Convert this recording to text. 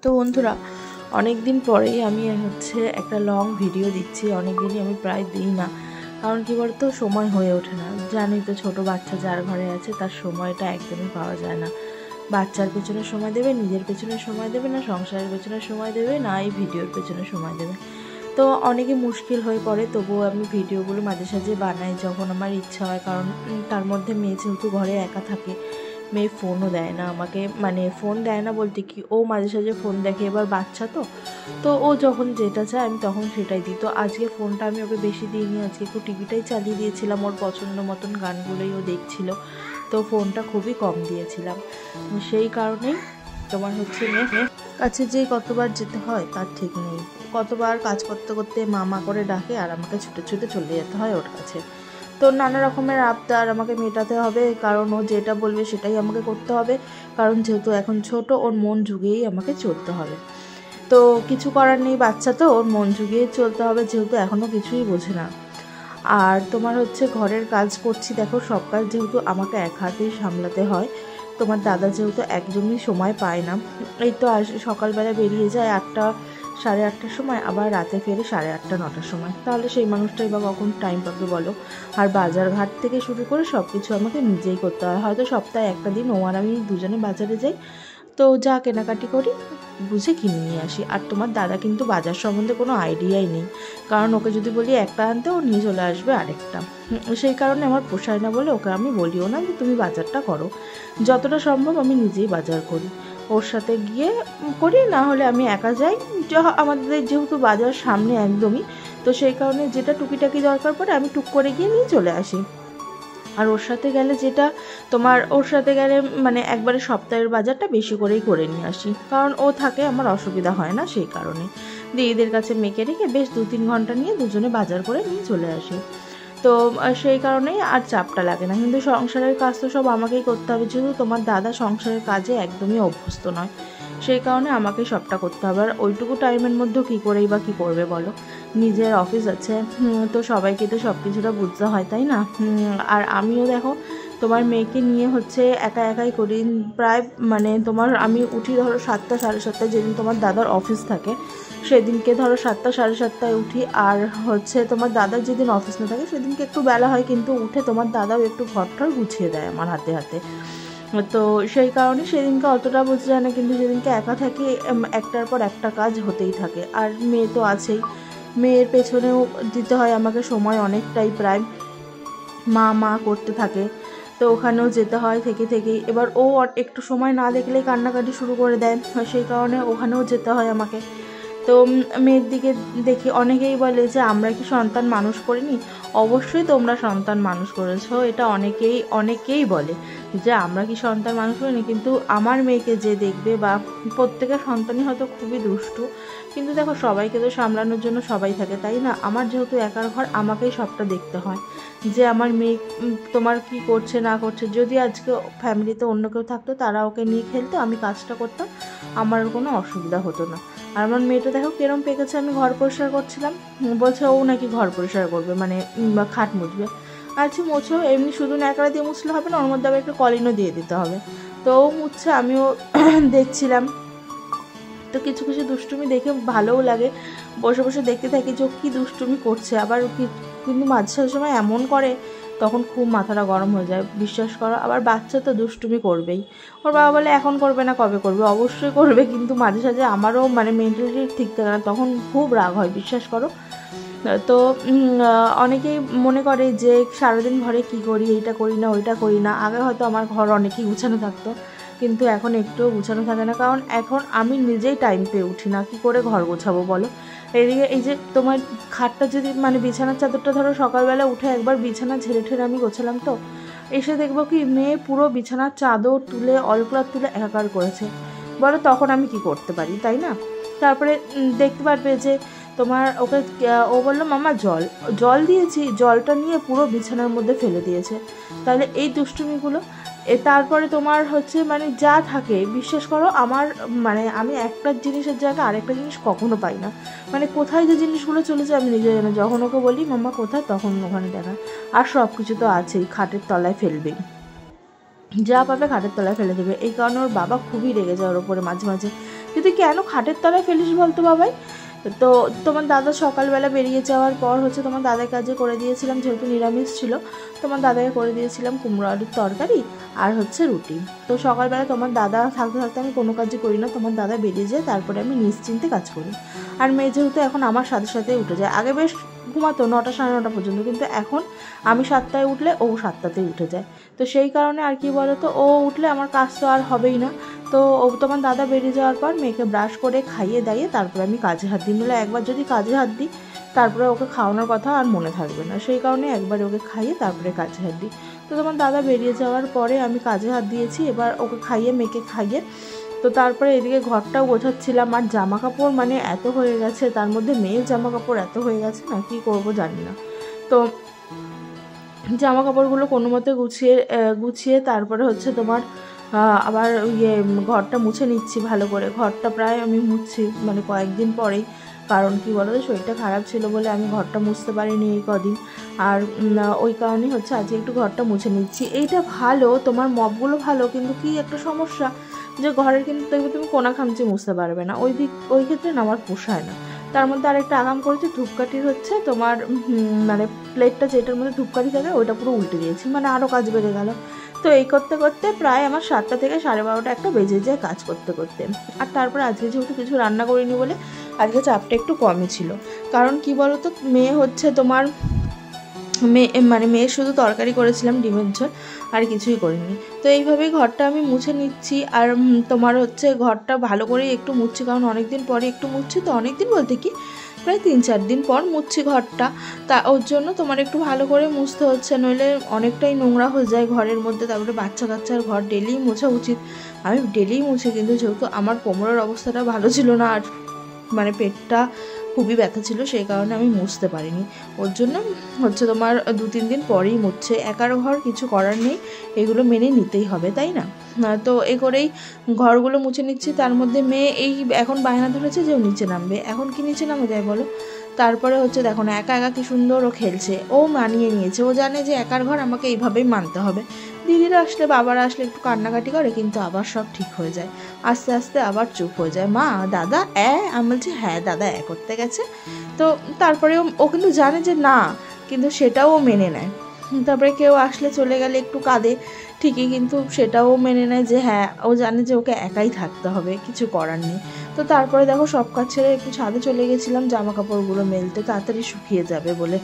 তো বন্ধুরা, অনেক দিন পরেই আমি একটা লং ভিডিও দিচ্ছি। অনেক দিনই আমি প্রায় দিই না, কারণ কী বলতো, সময় হয়ে ওঠে না। জানি তো, ছোটো বাচ্চা যার ঘরে আছে তার সময়টা একদমই পাওয়া যায় না। বাচ্চার পেছনে সময় দেবে, নিজের পেছনে সময় দেবে না, সংসারের পেছনে সময় দেবে না, এই ভিডিওর পেছনে সময় দেবে। তো অনেকে মুশকিল হয়ে পড়ে, তবুও আমি ভিডিওগুলো মাঝে সাঝে বানাই যখন আমার ইচ্ছা হয়। কারণ তার মধ্যে মেয়ে যেহেতু ঘরে একা থাকে, মেয়ে ফোনও দেয় না আমাকে, মানে ফোন দেয় না বলতে কি, ও মাঝে সাঝে ফোন দেখে। এবার বাচ্চা তো ও যখন যেটা চায় আমি তখন সেটাই দিই। তো আজকে ফোনটা আমি ওকে বেশি দিইনি, আজকে একটু টিভিটাই চালিয়ে দিয়েছিলাম, ওর পছন্দ মতন গানগুলোই ও দেখছিল। তো ফোনটা খুবই কম দিয়েছিলাম। সেই কারণেই তোমার মেয়ে কাছে যে কতবার যেতে হয় তার ঠিক নেই। কতবার কাজ করতে করতে মা করে ডাকে, আর আমাকে ছুটে ছুটে চলে যেতে হয় ওর কাছে। তো নানা রকমের আবদার আমাকে মেটাতে হবে, কারণ ও যেটা বলবে সেটাই আমাকে করতে হবে। কারণ যেহেতু এখন ছোট, ওর মন জুগিয়েই আমাকে চলতে হবে। তো কিছু করার নেই, বাচ্চা তো, ওর মন জুগিয়ে চলতে হবে, যেহেতু এখনও কিছুই বোঝে না। আর তোমার ঘরের কাজ করছি, দেখো সব কাজ যেহেতু আমাকে এক হাতেই সামলাতে হয়। তোমার দাদা যেহেতু একদমই সময় পায় না, এই তো সকালবেলা বেরিয়ে যায় 8টা সাড়ে 8টার সময়, আবার রাতে ফেরে 8:30 9টার সময়। তাহলে সেই মানুষটাই বা কখন টাইম পাবে বলো? আর বাজার ঘাট থেকে শুরু করে সব কিছু আমাকে নিজেই করতে হয়। হয়তো সপ্তাহে একটা দিন ও আর আমি দুজনে বাজারে যাই, তো যা কেনাকাটি করি বুঝে কিনে নিয়ে আসি। আর তোমার দাদা কিন্তু বাজার সম্বন্ধে কোনো আইডিয়াই নেই, কারণ ওকে যদি বলি একটা আনতে, ও নিয়ে চলে আসবে আরেকটা। সেই কারণে আমার পোষায় না বলে ওকে আমি বলিও না যে তুমি বাজারটা করো। যতটা সম্ভব আমি নিজেই বাজার করি, ওর সাথে গিয়ে করি, না হলে আমি একা যাই। আমাদের যেহেতু বাজার সামনে একদমই, তো সেই কারণে যেটা টুকিটাকি দরকার পড়ে আমি টুক করে গিয়ে নিয়ে চলে আসি। আর ওর সাথে গেলে মানে একবারে সপ্তাহের বাজারটা বেশি করেই করে নিয়ে আসি, কারণ ও থাকে, আমার অসুবিধা হয় না। সেই কারণে দিদিদের কাছে মেয়েকে রেখে বেশ 2-3 ঘন্টা নিয়ে দুজনে বাজার করে নিয়ে চলে আসি। তো সেই কারণেই আর চাপটা লাগে না। কিন্তু সংসারের কাজ তো সব আমাকেই করতে হবে, যেহেতু তোমার দাদা সংসারের কাজে একদমই অভ্যস্ত নয়। সেই কারণে আমাকে সবটা করতে হবে। আর ওইটুকু টাইমের মধ্যেও কী করেই বা কী করবে বলো? নিজের অফিস আছে, তো সবাইকে তো সব কিছুটা বুঝতে হয়, তাই না? আর আমিও দেখো তোমার মেয়েকে নিয়ে একা একাই করি প্রায়। মানে আমি উঠি ধরো 7টা 7:30, যেদিন তোমার দাদার অফিস থাকে সেদিনকে ধরো 7টা 7:30 উঠি। আর তোমার দাদার যেদিন অফিস না থাকে সেদিনকে একটু বেলা হয়, কিন্তু উঠে তোমার দাদাও একটু ঘরটার গুছিয়ে দেয় আমার হাতে হাতে। তো সেই কারণে সেদিনকে অতটা বোঝা যায় না, কিন্তু যেদিনকে একা থাকি একটার পর একটা কাজ হতেই থাকে। আর মেয়ে তো আছেই, মেয়ের পেছনেও দিতে হয় আমাকে সময় অনেকটাই, প্রায় মা করতে থাকে। তো ওখানেও যেতে হয় থেকেই। এবার ও একটু সময় না দেখলেই কান্নাকাটি শুরু করে দেয়, সেই কারণে ওখানেও যেতে হয় আমাকে। তো মেয়ের দিকে দেখি অনেকেই বলে যে আমরা কি সন্তান মানুষ করিনি। অবশ্যই তোমরা সন্তান মানুষ করেছো, এটা অনেকেই বলে যে আমরা কি সন্তান মানুষ করিনি। কিন্তু আমার মেয়েকে যে দেখবে, বা প্রত্যেকের সন্তানই হয়তো খুবই দুষ্টু, কিন্তু দেখো সবাইকে তো সামলানোর জন্য সবাই থাকে, তাই না? আমার যেহেতু একার ঘর, আমাকেই সবটা দেখতে হয়, যে আমার মেয়ে তোমার কি করছে না করছে। যদি আজকে ফ্যামিলিতে অন্য কেউ থাকতো, তারা ওকে নিয়ে খেলতো, আমি কাজটা করতাম, আমার কোনো অসুবিধা হতো না। আর আমার মেয়েটা দেখো কিরম পেকেছে, আমি ঘর পরিষ্কার করছিলাম, বলছে ও নাকি ঘর পরিষ্কার করবে, মানে খাট মুছবে। আচ্ছা মুছো, এমনি শুধু ন্যাকড়া দিয়ে মুছলে হবে না, ওর মধ্যে আবার একটু কলিনও দিয়ে দিতে হবে। তো ও মুছছে, আমিও দেখছিলাম। তো কিছু কিছু দুষ্টুমি দেখে ভালোও লাগে, বসে বসে দেখতে থাকি যে কী দুষ্টুমি করছে। আবার কিন্তু মাঝে সময় এমন করে, তখন খুব মাথাটা গরম হয়ে যায়, বিশ্বাস করো। আবার বাচ্চা তো দুষ্টুমি করবেই। ওর বাবা বলে এখন করবে না, কবে করবে? অবশ্যই করবে, কিন্তু মাঝে সাঝে আমারও মানে মেন্টালিটি ঠিক থাকে না, তখন খুব রাগ হয়, বিশ্বাস করো। তো অনেকেই মনে করে যে সারাদিন ঘরে কি করি, এইটা করি না ওইটা করি না। আগে হয়তো আমার ঘর অনেকই গুছানো থাকতো, কিন্তু এখন একটুও গুছানো থাকে না, কারণ এখন আমি নিজেই টাইম পেয়ে উঠি না। কী করে ঘর গোছাবো বলো? এদিকে এই যে তোমার খাটটা যদি মানে বিছানার চাদরটা ধরো সকালবেলা উঠে একবার বিছানা ঝেড়ে ঠেড়ে আমি গোছালাম, তো এসে দেখবো কি মেয়ে পুরো বিছানার চাদর তুলে অলক্লাত তুলে একাকার করেছে। বলো তখন আমি কি করতে পারি, তাই না? তারপরে দেখতে পারবে যে ও বললো মামা জল দিয়েছি, জলটা নিয়ে পুরো বিছানার মধ্যে ফেলে দিয়েছে। তাহলে এই দুষ্টুমিগুলো, তারপরে তোমার মানে যা থাকে, বিশ্বাস করো আমার মানে আমি একটা জিনিসের জায়গায় আরেকটা জিনিস কখনো পাই না। মানে কোথায় যে জিনিসগুলো চলেছে আমি নিজে জানি, যখন ওকে বলি মাম্মা কোথায়, তখন ওখানে দেখা। আর সব কিছু তো আছেই, খাটের তলায় ফেলবেই, যা পাবে খাটের তলায় ফেলে দেবে। এই কারণে ওর বাবা খুবই রেগে যায় ওর ওপরে মাঝে মাঝে, তুই কেন খাটের তলায় ফেলিস বলতো বাবাই? তো তোমার দাদা সকালবেলা বেরিয়ে যাওয়ার পর হচ্ছে তোমার দাদার কাজে করে দিয়েছিলাম, যেহেতু নিরামিষ ছিল তোমার দাদাকে করে দিয়েছিলাম কুমড়ো আলুর তরকারি আর হচ্ছে রুটি। তো সকালবেলা তোমার দাদা থাকতে থাকতে আমি কোনো কাজই করি না, তোমার দাদা বেরিয়ে যায়, তারপরে আমি নিশ্চিন্তে কাজ করি। আর মেয়ে যেহেতু এখন আমার সাথে সাথে উঠে যায়, আগে বেশ ঘুমাতো 9টা সাড়ে 9টা পর্যন্ত, কিন্তু এখন আমি 7টায় উঠলে ও 7টাতেই উঠে যায়। তো সেই কারণে আর কি বলো তো, ও উঠলে আমার কাজ তো আর হবেই না। তো ও তোমার দাদা বেরিয়ে যাওয়ার পর মেয়েকে ব্রাশ করে খাইয়ে দাইয়ে তারপরে আমি কাজে হাত দিই। নইলে একবার যদি কাজে হাত দিই তারপরে ওকে খাওয়ানোর কথা আর মনে থাকবে না, সেই কারণে একবার ওকে খাইয়ে তারপরে কাজে হাত দিই। তো তোমার দাদা বেরিয়ে যাওয়ার পরে আমি কাজে হাত দিয়েছি, এবার ওকে খাইয়ে মেয়েকে খাইয়ে তো তারপরে এদিকে ঘরটাও গোছাচ্ছিলাম। আর জামা কাপড় মানে এত হয়ে গেছে, তার মধ্যে মেয়ের জামা কাপড় এত হয়ে গেছে না, কী করবো জানি না। তো জামা কাপড়গুলো কোনো মতে গুছিয়ে তারপরে হচ্ছে তোমার আবার ঘরটা মুছে নিচ্ছি ভালো করে। ঘরটা প্রায় আমি মুছছি মানে কয়েকদিন পরেই, কারণ কি বলো তো, শরীরটা খারাপ ছিল বলে আমি ঘরটা মুছতে পারিনি এই কদিন। আর ওই কারণেই হচ্ছে আজকে একটু ঘরটা মুছে নিচ্ছি। এইটা ভালো, তোমার মপগুলো ভালো, কিন্তু কি একটা সমস্যা যে ঘরের কিন্তু দেখবে তুমি কোনা খামচে মুছতে পারবে না, ওই ক্ষেত্রে না আমার পোষায় না। তার মধ্যে আরেকটা আগাম করেছি, ধূপকাঠির হচ্ছে তোমার মানে প্লেটটা যেটার মধ্যে ধূপকাঠি থাকে ওইটা পুরো উল্টে দিয়েছি, মানে আরও কাজ বেড়ে গেল। তো এই করতে করতে প্রায় আমার 7টা থেকে 12:30 একটা বেজে যায় কাজ করতে করতে। আর তারপরে আজকে যেহেতু কিছু রান্না করিনি বলে আজকে চাপটা একটু কমই ছিল। কারণ কি বলো তো, মেয়ে হচ্ছে তোমার মেয়ে শুধু তরকারি করেছিলাম ডিমের ঝোল, আর কিছুই করিনি। তো এইভাবেই ঘরটা আমি মুছে নিচ্ছি। আর তোমার হচ্ছে ঘরটা ভালো করে একটু মুছছি, কারণ অনেক দিন পরে একটু মুছছি। তো অনেক দিন বলতে কি প্রায় 3-4 দিন পর মুছছি ঘরটা, তা ওর জন্য তোমার একটু ভালো করে মুছতে হচ্ছে, নইলে অনেকটাই নোংরা হয়ে যায় ঘরের মধ্যে। তারপরে বাচ্চা কাচ্চার ঘর ডেলিই মোছা উচিত, আমি ডেলিই মুছি, কিন্তু যেহেতু আমার কোমরের অবস্থাটা ভালো ছিল না আর মানে পেটটা খুবই ব্যথা ছিল, সেই কারণে আমি মুছতে পারিনি। ওর জন্য হচ্ছে তোমার 2-3 দিন পরেই মুছছে। একার ঘর, কিছু করার নেই, এগুলো মেনে নিতেই হবে, তাই না? তো এ করেই ঘরগুলো মুছে নিচ্ছি। তার মধ্যে মেয়ে এই এখন বায়না ধরেছে যে ও নিচে নামবে। এখন কি নিচে নামে যায় বলো? তারপরে হচ্ছে দেখো না, একা একা কি সুন্দর ও খেলছে, ও মানিয়ে নিয়েছে, ও জানে যে একার ঘর আমাকে এইভাবেই মানতে হবে। দিদিরা আসলে বাবারা আসলে একটু কান্নাকাটি করে, কিন্তু আবার সব ঠিক হয়ে যায়, আস্তে আস্তে আবার চুপ হয়ে যায়। মা দাদা আমি বলছি হ্যাঁ দাদা করতে গেছে। তো তারপরে ও কিন্তু জানে যে না, কিন্তু সেটাও ও মেনে নেয়। তারপরে কেউ আসলে চলে গেলে একটু কাঁদে ঠিকই, কিন্তু সেটাও মেনে নেয় যে হ্যাঁ, ও জানে যে ওকে একাই থাকতে হবে, কিছু করার নেই। তো তারপরে দেখো সব কাজ ছেড়ে একটু ছাদে চলে গেছিলাম জামা কাপড়গুলো মেলতে, তাড়াতাড়ি শুকিয়ে যাবে বলে।